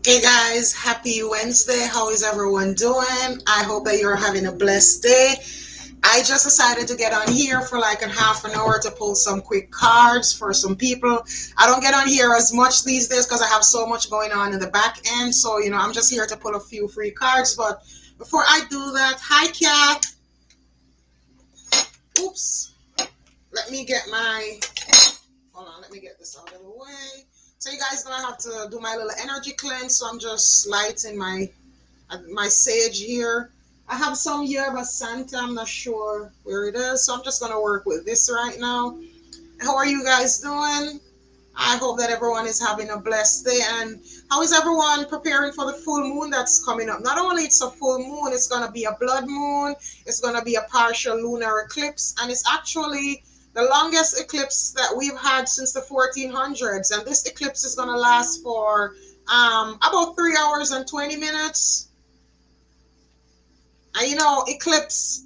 Hey guys, happy Wednesday. How is everyone doing? I hope that you're having a blessed day. I just decided to get on here for like a half an hour to pull some quick cards for some people. I don't get on here as much these days because I have so much going on in the back end. So, I'm just here to pull a few free cards. But before I do that, hi Kat. Oops. Let me get hold on, let me get this out of the way. So you guys gonna have to do my little energy cleanse. So I'm just lighting my sage here. I have some yerba Santa. I'm not sure where it is, so I'm just gonna work with this right now. How are you guys doing? I hope that everyone is having a blessed day. And how is everyone preparing for the full moon that's coming up? Not only it's a full moon, it's gonna be a blood moon. It's gonna be a partial lunar eclipse, and it's actually the longest eclipse that we've had since the 1400s. And this eclipse is gonna last for about 3 hours and 20 minutes. And eclipse,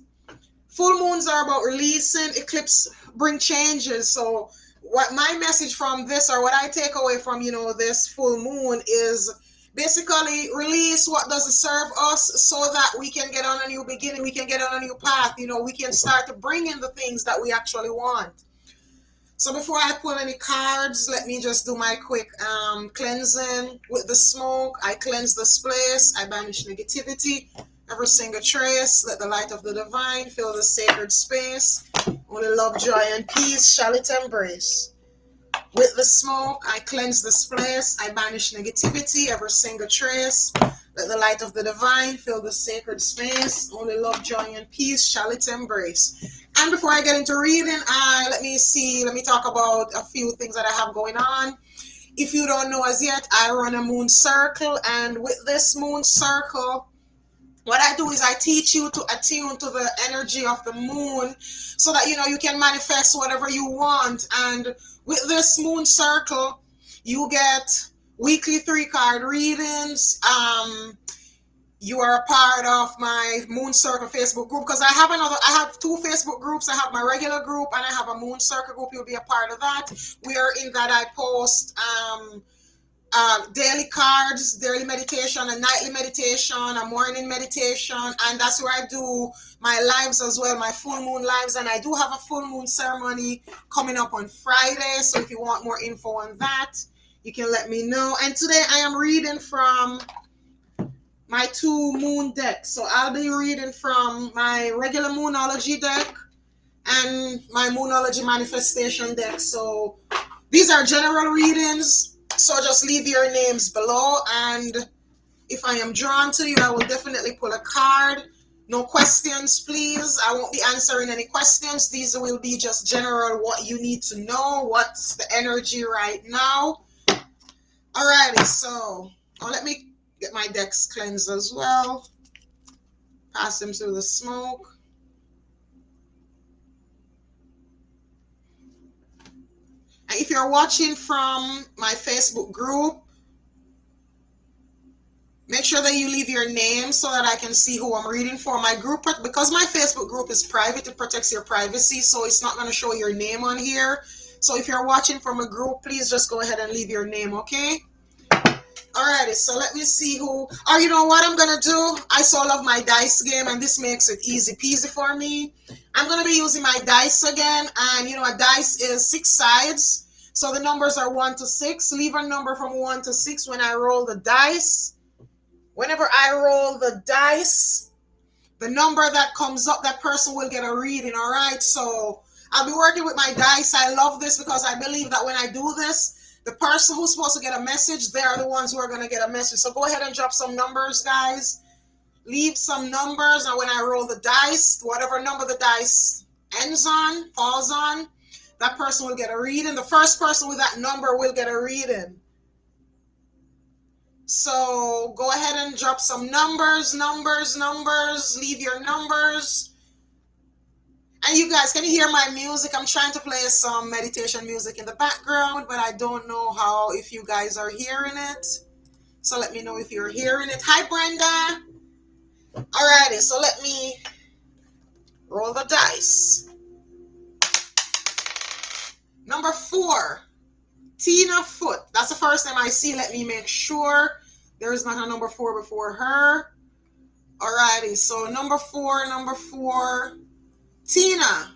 full moons are about releasing, eclipse bring changes. So what my message from this, or what I take away from, this full moon is basically release what doesn't serve us so that we can get on a new beginning, we can get on a new path, we can start to bring in the things that we actually want. So before I pull any cards, let me just do my quick cleansing with the smoke. I cleanse this place, I banish negativity, every single trace. Let the light of the divine fill the sacred space. Only love, joy, and peace shall it embrace. With the smoke, I cleanse this place. I banish negativity, every single trace. Let the light of the divine fill the sacred space. Only love, joy, and peace shall it embrace. And before I get into reading, let me talk about a few things that I have going on. If you don't know as yet, I run a moon circle, and with this moon circle, what I do is I teach you to attune to the energy of the moon so that you can manifest whatever you want. And with this moon circle, you get weekly 3-card readings. You are a part of my Moon Circle Facebook group, because I have 2 Facebook groups. I have my regular group and I have a Moon Circle group. You'll be a part of that. We are in that. I post daily cards, daily meditation, a nightly meditation, a morning meditation, and that's where I do my lives as well, my full moon lives. And I do have a full moon ceremony coming up on Friday, so if you want more info on that, you can let me know. And today I am reading from my 2 moon decks. So I'll be reading from my regular moonology deck and my moonology manifestation deck. So these are general readings, so just leave your names below, and if I am drawn to you, I will definitely pull a card. No questions, please. I won't be answering any questions. These will be just general, what you need to know, what's the energy right now. Alrighty, so let me get my decks cleansed as well. Pass them through the smoke. And if you're watching from my Facebook group, make sure that you leave your name so that I can see who I'm reading for. My group, because my Facebook group is private, it protects your privacy, so it's not going to show your name on here. So if you're watching from a group, please just go ahead and leave your name, okay? Alrighty, so let me see who, or you know what I'm going to do? I so love my dice game, and this makes it easy peasy for me. I'm going to be using my dice again, and a dice is 6 sides. So the numbers are 1 to 6. Leave a number from 1 to 6 when I roll the dice. Whenever I roll the dice, the number that comes up, that person will get a reading, all right? So I'll be working with my dice. I love this because I believe that when I do this, the person who's supposed to get a message, they are the ones who are going to get a message. So go ahead and drop some numbers, guys. Leave some numbers, and when I roll the dice, whatever number the dice ends on, falls on, that person will get a reading. The first person with that number will get a reading. So go ahead and drop some numbers. Leave your numbers. And you guys, can you hear my music? I'm trying to play some meditation music in the background, but I don't know if you guys are hearing it. So let me know if you're hearing it. Hi, Brenda. Alrighty, so let me roll the dice. Number 4, Tina Foot. That's the first time I see. Let me make sure There is not a number 4 before her. Alrighty, so number 4, Tina.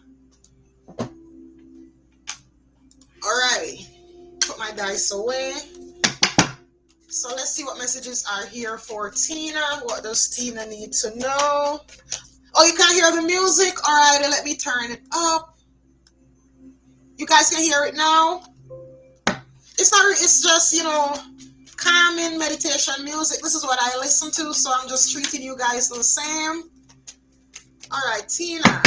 Alrighty, put my dice away. So let's see what messages are here for Tina. What does Tina need to know? Oh, you can't hear the music? Alrighty, let me turn it up. You guys can hear it now? It's just, you know, calming meditation music. This is what I listen to, so I'm just treating you guys the same. All right, Tina.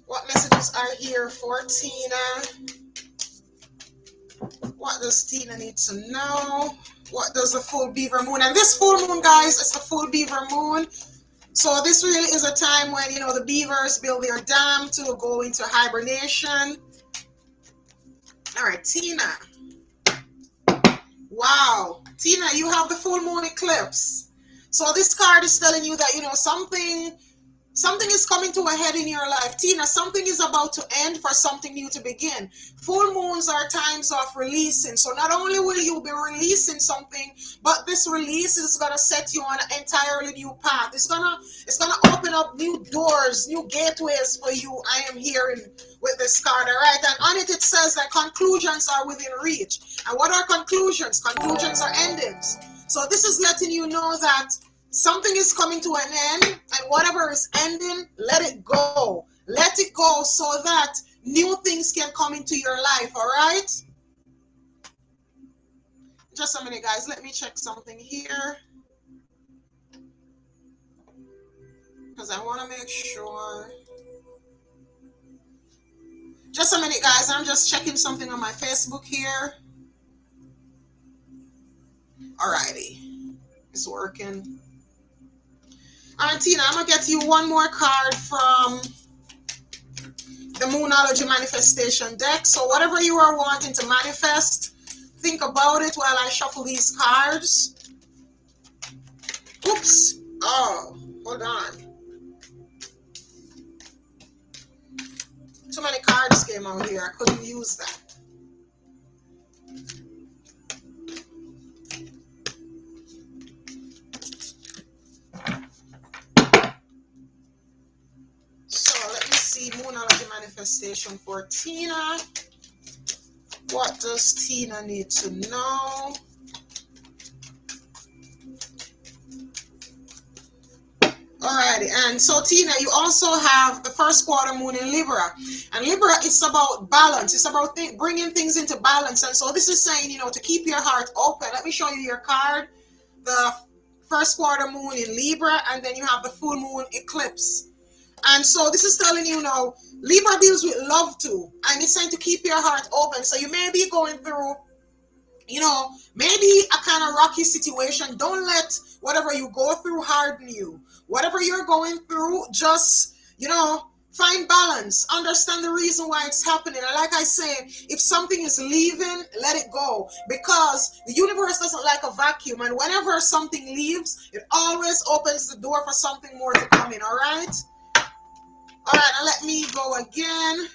What messages are here for Tina? What does Tina need to know? What does the full beaver moon? And this full moon, guys, it's the full beaver moon. So this really is a time when, you know, the beavers build their dam to go into hibernation. All right, Tina. Wow. Tina, you have the full moon eclipse. So this card is telling you that, you know, something is coming to a head in your life. Tina, something is about to end for something new to begin. Full moons are times of releasing. So not only will you be releasing something, but this release is going to set you on an entirely new path. It's going to open up new doors, new gateways for you. I am hearing with this card, all right? And on it, it says that conclusions are within reach. And what are conclusions? Conclusions are endings. So this is letting you know that something is coming to an end, and whatever is ending, let it go. Let it go so that new things can come into your life, all right? Just a minute, guys. Let me check something here, because I want to make sure. Just a minute, guys. I'm just checking something on my Facebook here. Alrighty. It's working. All right, Tina, I'm going to get you one more card from the Moonology Manifestation deck. So whatever you are wanting to manifest, think about it while I shuffle these cards. Oops. Oh, hold on. Too many cards came out here. I couldn't use that. Moonology Manifestation for Tina. What does Tina need to know? Alrighty, and so Tina, you also have the first quarter moon in Libra. And Libra, it's about balance. It's about bringing things into balance. And so this is saying, you know, to keep your heart open. Let me show you your card. The first quarter moon in Libra, and then you have the full moon eclipse. And so this is telling you now, Libra deals with love too. And it's saying to keep your heart open. So you may be going through, you know, maybe a kind of rocky situation. Don't let whatever you go through harden you. Whatever you're going through, just, you know, find balance. Understand the reason why it's happening. And like I say, if something is leaving, let it go. Because the universe doesn't like a vacuum. And whenever something leaves, it always opens the door for something more to come in, all right? All right, now let me go again.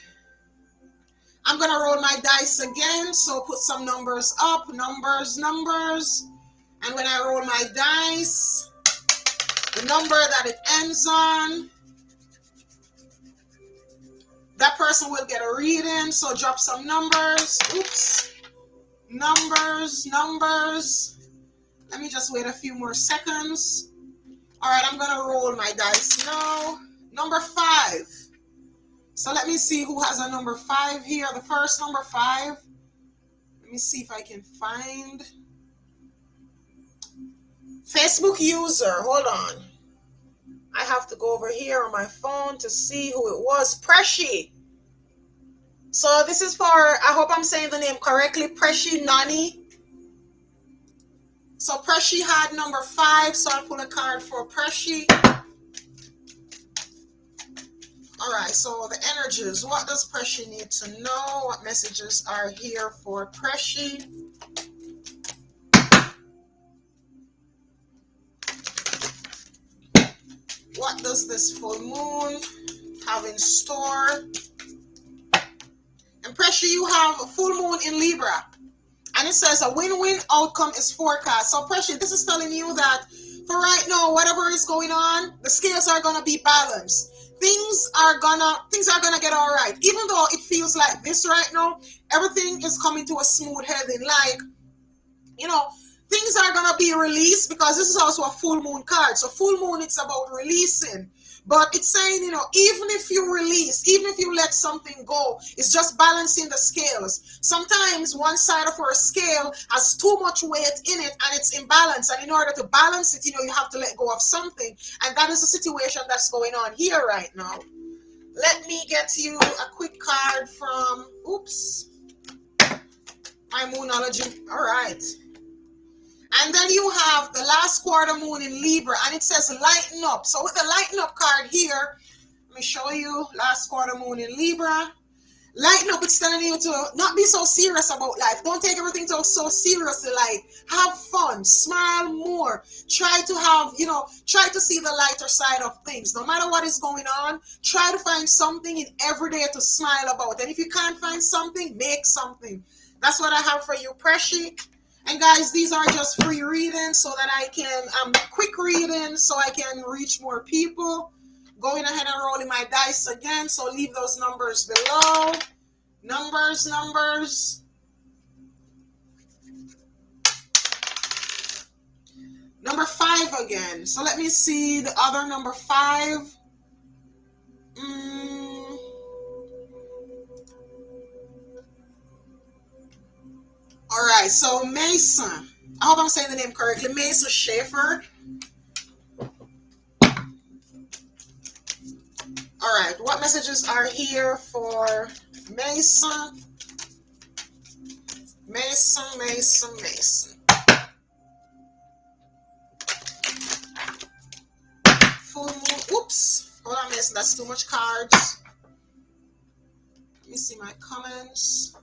I'm going to roll my dice again. So put some numbers up. Numbers. And when I roll my dice, the number that it ends on, that person will get a reading. So drop some numbers. Oops. Numbers. Let me just wait a few more seconds. All right, I'm going to roll my dice now. Number 5. So let me see who has a number 5 here. The first number 5. Let me see if I can find. Facebook user. Hold on. I have to go over here on my phone to see who it was. Preshi. So this is for, I hope I'm saying the name correctly, Preshi Nani. So Preshi had number 5. So I'll pull a card for Preshi. All right, so the energies. What does Preshi need to know? What messages are here for Preshi? What does this full moon have in store? And Preshi, you have a full moon in Libra. And it says a win-win outcome is forecast. So Precious, this is telling you that for right now, whatever is going on, the scales are gonna be balanced. Things are gonna get all right. Even though it feels like this right now, everything is coming to a smooth heading. Like, you know, things are gonna be released, because this is also a full moon card. So full moon, it's about releasing. But it's saying, you know, even if you release, even if you let something go, it's just balancing the scales. Sometimes one side of our scale has too much weight in it and it's imbalanced. And in order to balance it, you know, you have to let go of something. And that is the situation that's going on here right now. Let me get you a quick card from, oops, my Moonology. All right. And then you have the last quarter moon in Libra, and it says lighten up. So with the lighten up card here, let me show you last quarter moon in Libra. Lighten up, it's telling you to not be so serious about life. Don't take everything so seriously. Like, have fun, smile more. Try to have, you know, try to see the lighter side of things. No matter what is going on, try to find something in every day to smile about. And if you can't find something, make something. That's what I have for you, Precious. And guys, these are just free readings so that I can, quick readings so I can reach more people. Going ahead and rolling my dice again, so leave those numbers below. Numbers. Number 5 again. So let me see the other number 5. All right, so Mesa. I hope I'm saying the name correctly. Mesa Schaefer. All right, what messages are here for Mesa? Mesa. Full moon. Oops. Hold on, Mesa. That's too much cards. Let me see my comments.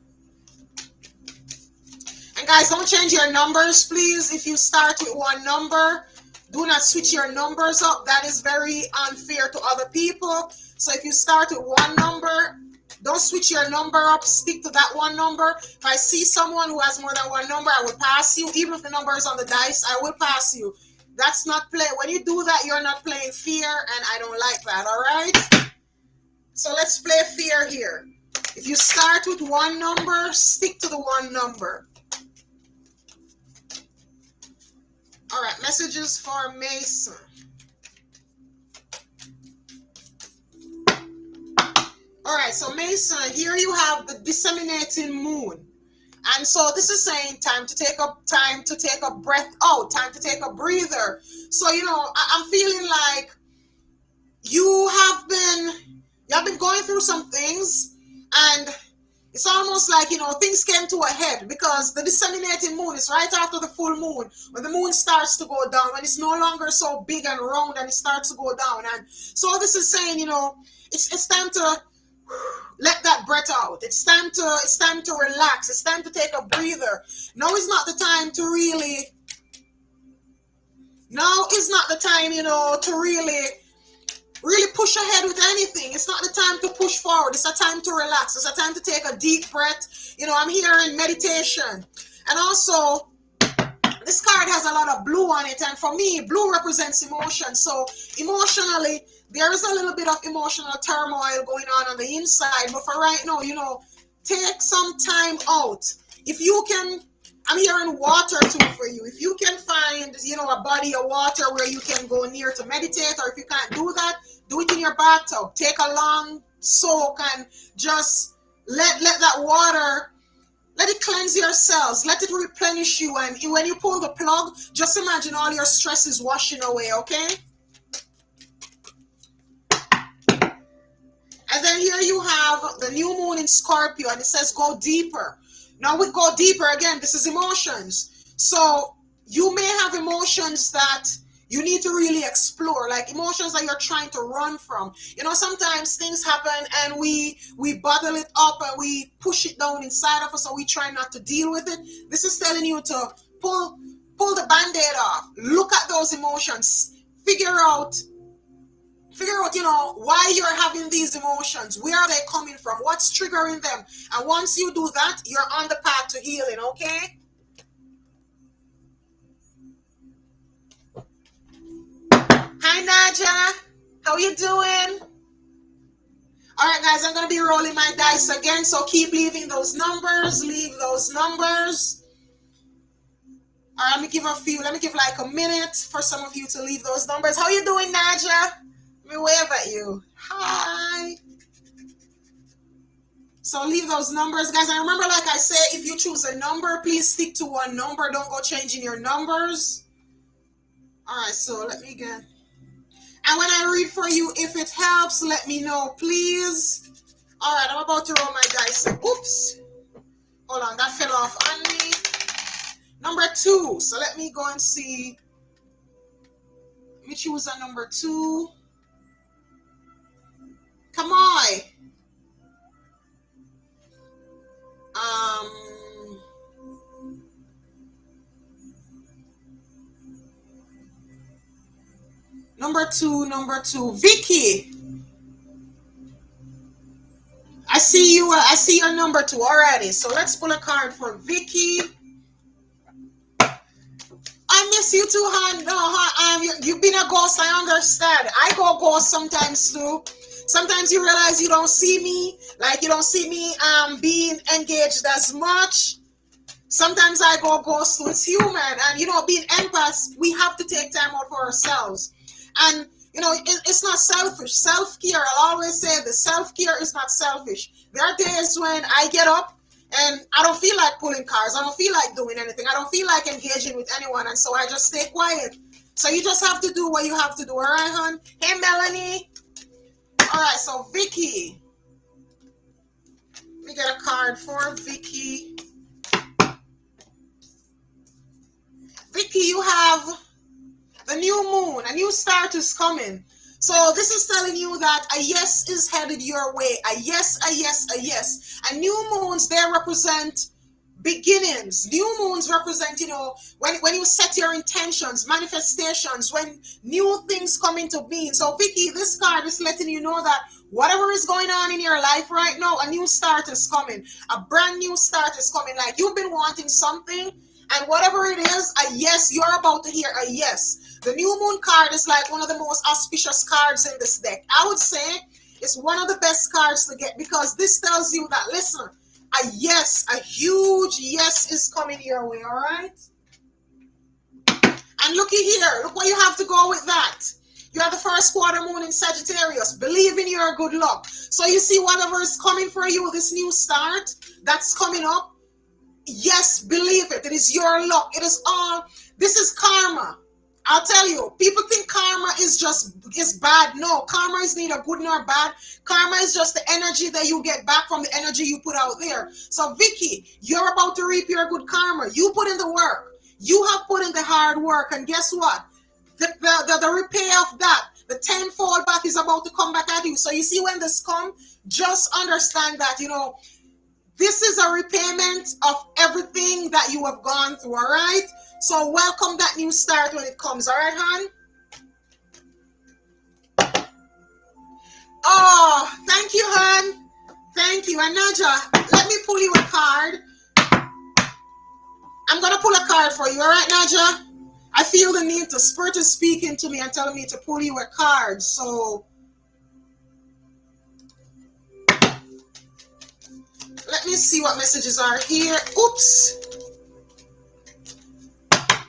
And guys, don't change your numbers, please. If you start with one number, do not switch your numbers up. That is very unfair to other people. So if you start with one number, don't switch your number up. Stick to that one number. If I see someone who has more than one number, I will pass you. Even if the number is on the dice, I will pass you. That's not play. When you do that, you're not playing fear, and I don't like that, all right? So let's play fear here. If you start with one number, stick to the one number. All right, messages for Mesa. All right, so Mesa, here you have the disseminating moon. And so this is saying time to take a breath out, time to take a breather. So, you know, I'm feeling like you have been going through some things, and it's almost like, you know, things came to a head because the disseminating moon is right after the full moon, when the moon starts to go down, when it's no longer so big and round and it starts to go down. And so this is saying, you know, it's time to let that breath out. It's time to relax. It's time to take a breather. Now is not the time to really, now is not the time, you know, to really push ahead with anything. It's not the time to push forward. It's a time to relax. It's a time to take a deep breath. You know, I'm here in meditation. And also, this card has a lot of blue on it. And for me, blue represents emotion. So emotionally, there is a little bit of emotional turmoil going on the inside. But for right now, you know, take some time out. If you can, I'm hearing water too for you. If you can find, you know, a body of water where you can go near to meditate, or if you can't do that, do it in your bathtub. Take a long soak and just let that water, let it cleanse your cells. Let it replenish you. And when you pull the plug, just imagine all your stress is washing away, okay? And then here you have the new moon in Scorpio, and it says go deeper. Now with go deeper, again, this is emotions. So you may have emotions that you need to really explore, like emotions that you're trying to run from. You know, sometimes things happen and we bottle it up and we push it down inside of us, or we try not to deal with it. This is telling you to pull the band-aid off. Look at those emotions. Figure out, you know, why you're having these emotions. Where are they coming from? What's triggering them? And once you do that, you're on the path to healing, okay? Hi, Naja. How you doing? All right, guys, I'm going to be rolling my dice again, so keep leaving those numbers. Leave those numbers. All right, let me give like a minute for some of you to leave those numbers. How you doing, Naja? Let me wave at you. Hi. So leave those numbers, guys. And remember, like I said, if you choose a number, please stick to one number. Don't go changing your numbers. All right, so let me get... And when I read for you, if it helps, let me know, please. All right, I'm about to roll my dice. Oops. Hold on, that fell off on me. Number 2. So let me go and see. Let me choose a number 2. Come on. Number two. Vicky. I see you. I see your number 2 already. So let's pull a card for Vicky. I miss you too, hon. No, you've been a ghost. I understand. I go ghost sometimes too. Sometimes you realize you don't see me, like you don't see me being engaged as much. Sometimes I go ghost too. It's human, and being empaths, we have to take time out for ourselves. And it's not selfish. Self-care, I'll always say the self-care is not selfish. There are days when I get up and I don't feel like pulling cards. I don't feel like doing anything. I don't feel like engaging with anyone. And so I just stay quiet. So you just have to do what you have to do. All right, hon? Hey, Melanie. All right, so Vicky. Let me get a card for Vicky. Vicky, you have the new moon. A new start is coming. So this is telling you that a yes is headed your way. A yes, a yes, a yes. And new moons, they represent beginnings. New moons represent, when you set your intentions, manifestations, when new things come into being. So Vicky, this card is letting you know that whatever is going on in your life right now, a new start is coming. A brand new start is coming. Like you've been wanting something, and whatever it is, a yes, you're about to hear a yes. The new moon card is like one of the most auspicious cards in this deck. I would say it's one of the best cards to get, because this tells you that, listen, a yes, a huge yes is coming your way, all right? And looky here, look what you have to go with that. You have the first quarter moon in Sagittarius. Believe in your good luck. So you see whatever is coming for you, this new start that's coming up, yes, believe it. It is your luck. It is all, this is karma. I'll tell you, people think karma is bad. No, karma is neither good nor bad. Karma is just the energy that you get back from the energy you put out there. So Vicky, you're about to reap your good karma. You put in the work. You have put in the hard work. And guess what? The repay of that, the tenfold back is about to come back at you. So you see when this comes, just understand that, this is a repayment of everything that you have gone through, all right? So welcome that new start when it comes, all right, hon? Oh, thank you, hon. Thank you. And Naja, let me pull you a card. I'm going to pull a card for you, all right, Naja? I feel the need to, Spirit is speaking to me and telling me to pull you a card, so let me see what messages are here. Oops.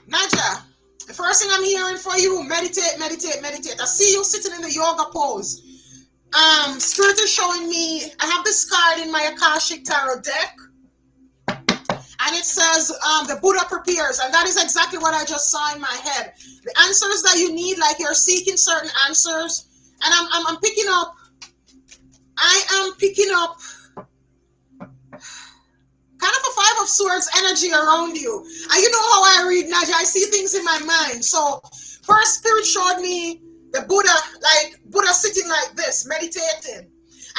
Naja, the first thing I'm hearing for you, meditate, meditate, meditate. I see you sitting in the yoga pose. Spirit is showing me, I have this card in my Akashic Tarot deck, and it says the Buddha prepares, and that is exactly what I just saw in my head. The answers that you need, like you're seeking certain answers, and I'm picking up, I am picking up kind of a Five of Swords energy around you. And you know how I read, Naja, I see things in my mind. So first, Spirit showed me the Buddha, like Buddha sitting like this, meditating.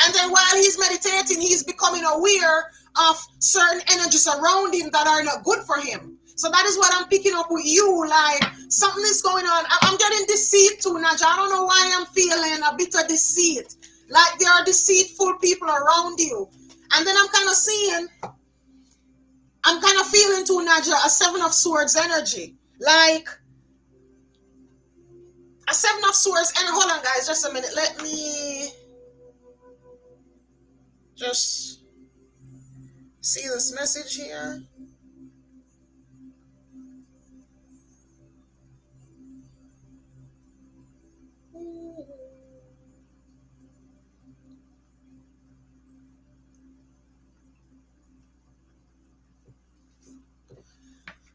And then while he's meditating, he's becoming aware of certain energies around him that are not good for him. So that is what I'm picking up with you. Like something is going on. I'm getting deceit too, Naja. I don't know why I'm feeling a bit of deceit. Like there are deceitful people around you. And then I'm kind of feeling too, Naja, a Seven of Swords energy. Like A Seven of Swords. And hold on, guys, just a minute. Let me just see this message here.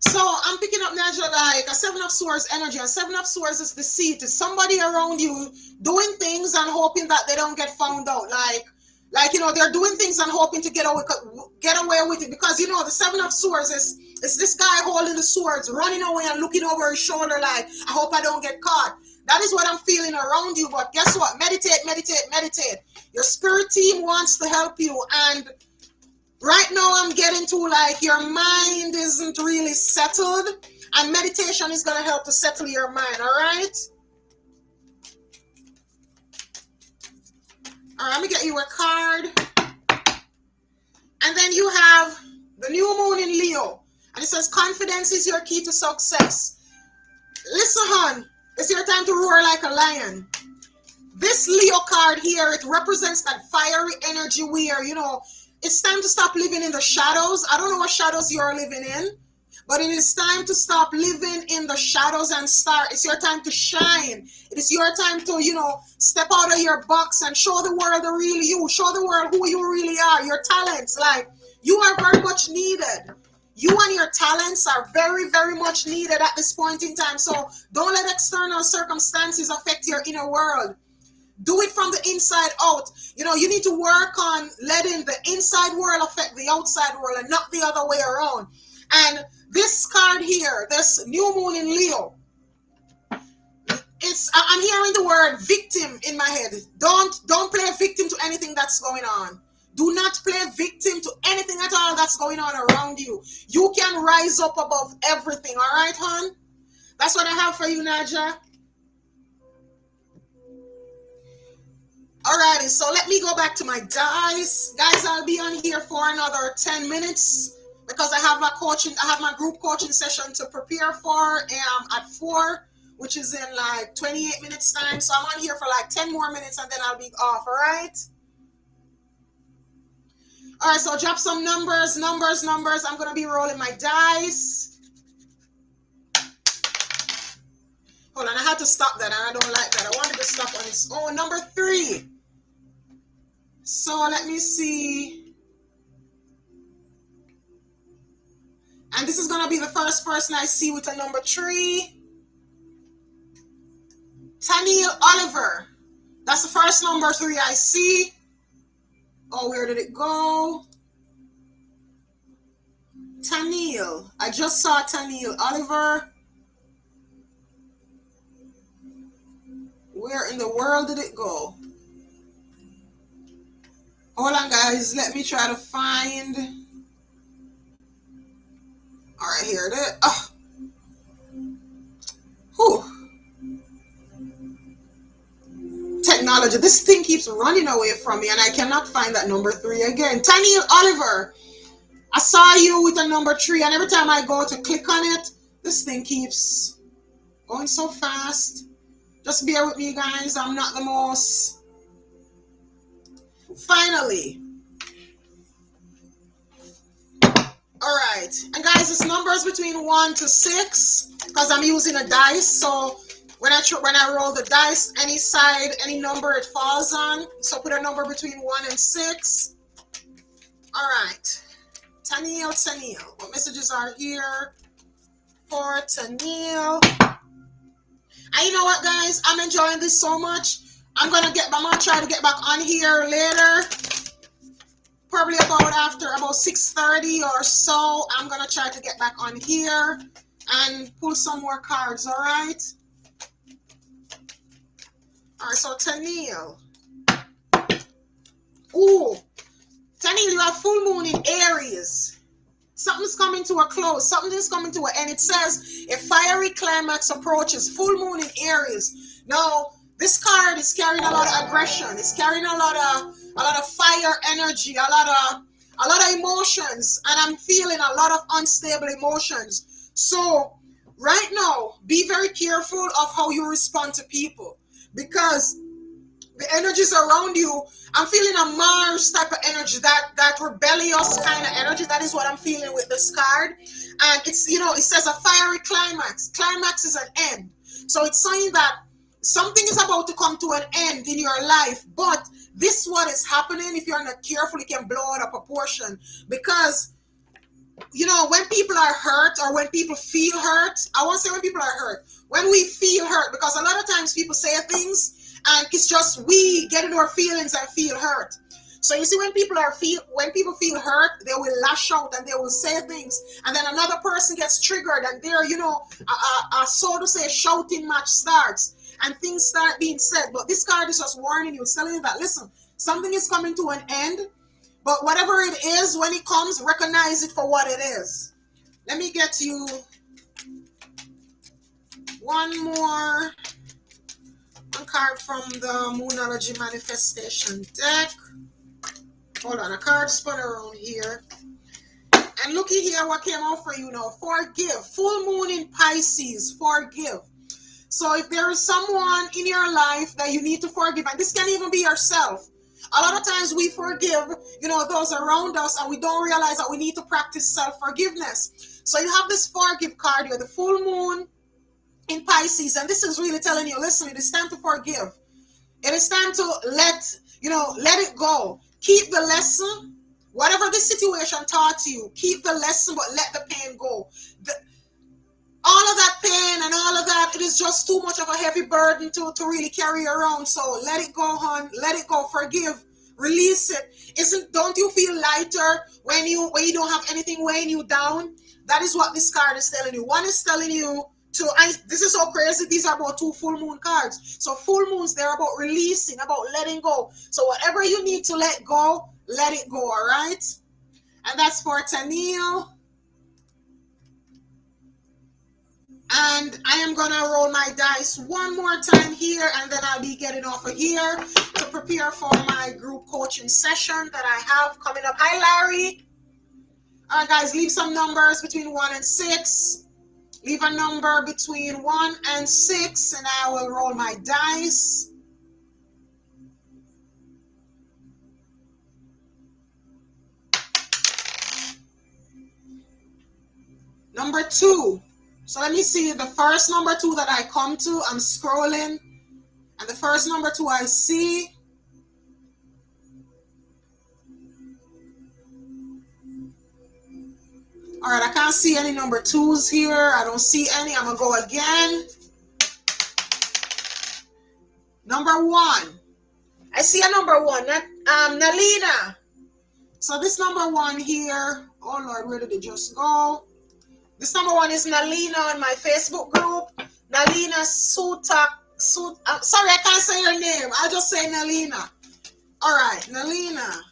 So I'm picking up naturally like a Seven of Swords energy. A Seven of Swords is deceit. It's somebody around you doing things and hoping that they don't get found out. Like you know, they're doing things and hoping to get away with it, because you know the Seven of Swords is this guy holding the swords, running away and looking over his shoulder like, I hope I don't get caught. That is what I'm feeling around you. But guess what? Meditate, meditate, meditate. Your spirit team wants to help you, and right now I'm getting to like your mind isn't really settled, and meditation is going to help to settle your mind. All right. All right, let me get you a card. And then you have the new moon in Leo. And it says, confidence is your key to success. Listen, hon, it's your time to roar like a lion. This Leo card here, it represents that fiery energy where, you know, it's time to stop living in the shadows. I don't know what shadows you're living in, but it is time to stop living in the shadows and start. It's your time to shine. It is your time to, you know, step out of your box and show the world the real you. Show the world who you really are, your talents. Like, you are very much needed. You and your talents are very, very much needed at this point in time. So don't let external circumstances affect your inner world. Do it from the inside out. You know, you need to work on letting the inside world affect the outside world and not the other way around. And this card here, this new moon in Leo, I'm hearing the word victim in my head. Don't play victim to anything that's going on. Do not play victim to anything at all that's going on around you. You can rise up above everything. All right, hon? That's what I have for you, Naja. Alrighty, so let me go back to my dice. Guys, I'll be on here for another 10 minutes because I have my group coaching session to prepare for at 4, which is in like 28 minutes time. So I'm on here for like 10 more minutes and then I'll be off, all right? All right, so drop some numbers. I'm going to be rolling my dice. Hold on, I had to stop that, and I don't like that. I wanted to stop on its own. Number 3. So let me see. And this is going to be the first person I see with a number 3. Taniel Oliver. That's the first number 3 I see. Oh, where did it go? Taniel. I just saw Taniel Oliver. Where in the world did it go? Hold on, guys. Let me try to find. All right, here it is. Oh. Whew. Technology. This thing keeps running away from me, and I cannot find that number 3 again. Taniel Oliver. I saw you with a number 3, and every time I go to click on it, this thing keeps going so fast. Just bear with me, guys. I'm not the most. Finally. All right. And guys, it's numbers between 1 to 6 because I'm using a dice. So when I roll the dice, any side, any number it falls on. So put a number between 1 and 6. All right. Taniel. What messages are here for Taniel? And you know what, guys? I'm enjoying this so much. I'm gonna try to get back on here later. Probably after about 6:30 or so. I'm gonna try to get back on here and pull some more cards, all right? All right, so Taniel. Ooh, Taniel, you have full moon in Aries. Something's coming to a close. Something is coming to an end. It says a fiery climax approaches. Full moon in Aries. Now, this card is carrying a lot of aggression. It's carrying a lot of fire energy, a lot of emotions, and I'm feeling a lot of unstable emotions. So right now, be very careful of how you respond to people, because the energies around you, I'm feeling a Mars type of energy, that rebellious kind of energy. That is what I'm feeling with this card. And it's, it says a fiery climax. Climax is an end. So it's saying that something is about to come to an end in your life, but this what is happening. If you're not careful, it can blow out of proportion, because when people are hurt, or when people feel hurt, I won't say when people are hurt, when we feel hurt, because a lot of times people say things and it's just we get into our feelings and feel hurt. So you see, when people feel hurt, they will lash out and they will say things, and then another person gets triggered, and there, a so to say shouting match starts, and things start being said. But this card is just warning you, telling you that, listen, something is coming to an end, but whatever it is, when it comes, recognize it for what it is. Let me get you one card from the Moonology Manifestation deck. Hold on, a card spun around here. And looky here what came out for you now. Forgive. Full moon in Pisces. Forgive. So if there is someone in your life that you need to forgive, and this can even be yourself. A lot of times we forgive, those around us, and we don't realize that we need to practice self-forgiveness. So you have this forgive card here, the full moon in Pisces, and this is really telling you, listen, it is time to forgive. It is time to let it go. Keep the lesson. Whatever the situation taught you, keep the lesson, but let the pain go. All of that pain and all of that, it is just too much of a heavy burden to really carry around. So let it go, hon. Let it go. Forgive. Release it. Don't you feel lighter when you don't have anything weighing you down? That is what this card is telling you. One is telling you this is so crazy. These are about 2 full moon cards. So full moons, they're about releasing, about letting go. So whatever you need to let go, let it go, all right? And that's for Tennille. And I am going to roll my dice one more time here, and then I'll be getting off of here to prepare for my group coaching session that I have coming up. Hi, Larry. All right, guys, leave some numbers between 1 and 6. Leave a number between 1 and 6, and I will roll my dice. Number 2. So let me see the first number 2 that I come to. I'm scrolling, and the first number 2 I see. All right, I can't see any number 2s here. I don't see any. I'm going to go again. Number 1. I see a number 1. Nalina. So this number 1 here. Oh, Lord, where did it just go? This number 1 is Nalina on my Facebook group. Nalina sorry, I can't say your name. I'll just say Nalina. All right, Nalina.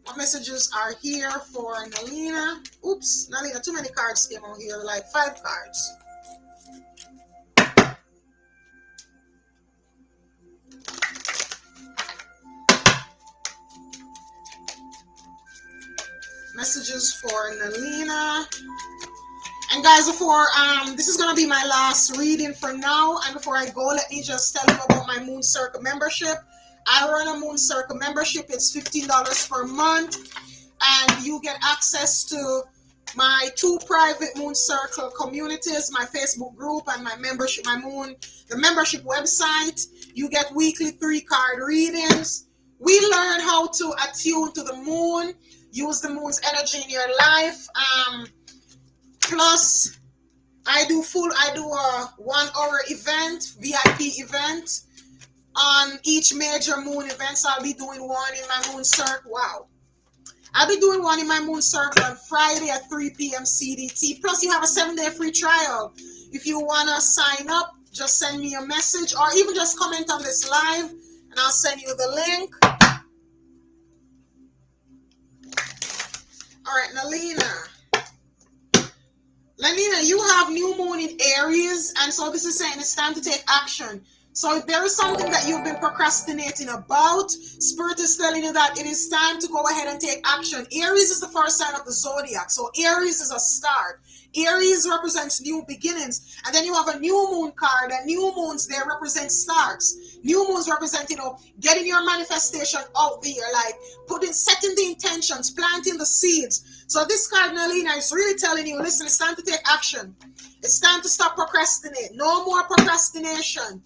What messages are here for Nalina? Oops, Nalina, too many cards came out here, like 5 cards. Messages for Nalina. And guys, before this is gonna be my last reading for now, and before I go, let me just tell you about my Moon Circle membership. I run a Moon Circle membership. It's $15 per month, and you get access to my 2 private Moon Circle communities, my Facebook group, and my membership, the membership website. You get weekly 3-card readings. We learn how to attune to the moon, use the moon's energy in your life. Plus, I do a 1-hour event, VIP event, on each major moon event. So I'll be doing one in my Moon Circle. Wow. I'll be doing one in my Moon Circle on Friday at 3 p.m. CDT. Plus, you have a 7-day free trial. If you want to sign up, just send me a message, or even just comment on this live, and I'll send you the link. All right, Nalina. Nalina, you have new moon in Aries, and so this is saying it's time to take action. So if there is something that you've been procrastinating about, Spirit is telling you that it is time to go ahead and take action. Aries is the first sign of the zodiac. So Aries is a start. Aries represents new beginnings. And then you have a new moon card. And new moons, they represent starts. New moons represent, getting your manifestation out there, like setting the intentions, planting the seeds. So this card, Nalina, is really telling you, listen, it's time to take action. It's time to stop procrastinating. No more procrastination.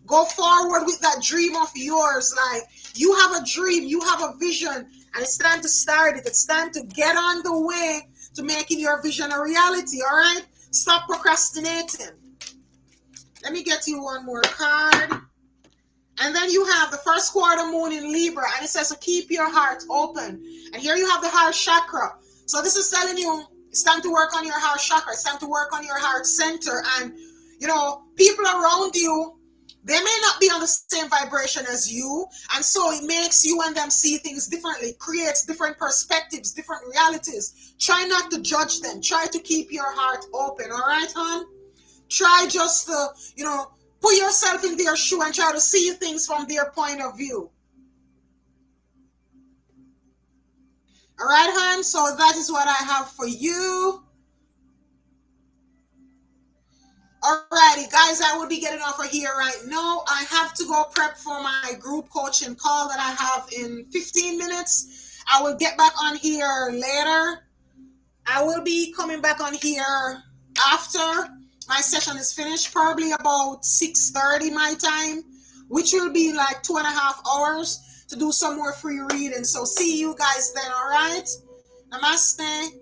Go forward with that dream of yours. Like, you have a dream, you have a vision, and it's time to start it. It's time to get on the way to making your vision a reality, all right? Stop procrastinating. Let me get you one more card. And then you have the first quarter moon in Libra, and it says to keep your heart open. And here you have the heart chakra. So this is telling you it's time to work on your heart chakra. It's time to work on your heart center. And, people around you, they may not be on the same vibration as you, and so it makes you and them see things differently, creates different perspectives, different realities. Try not to judge them. Try to keep your heart open, all right, hon? Try just to, put yourself in their shoe and try to see things from their point of view. All right, hon? So that is what I have for you. Alrighty, guys, I will be getting off of here right now. I have to go prep for my group coaching call that I have in 15 minutes. I will get back on here later. I will be coming back on here after my session is finished, probably about 6:30 my time, which will be like 2.5 hours to do some more free reading. So see you guys then, all right? Namaste.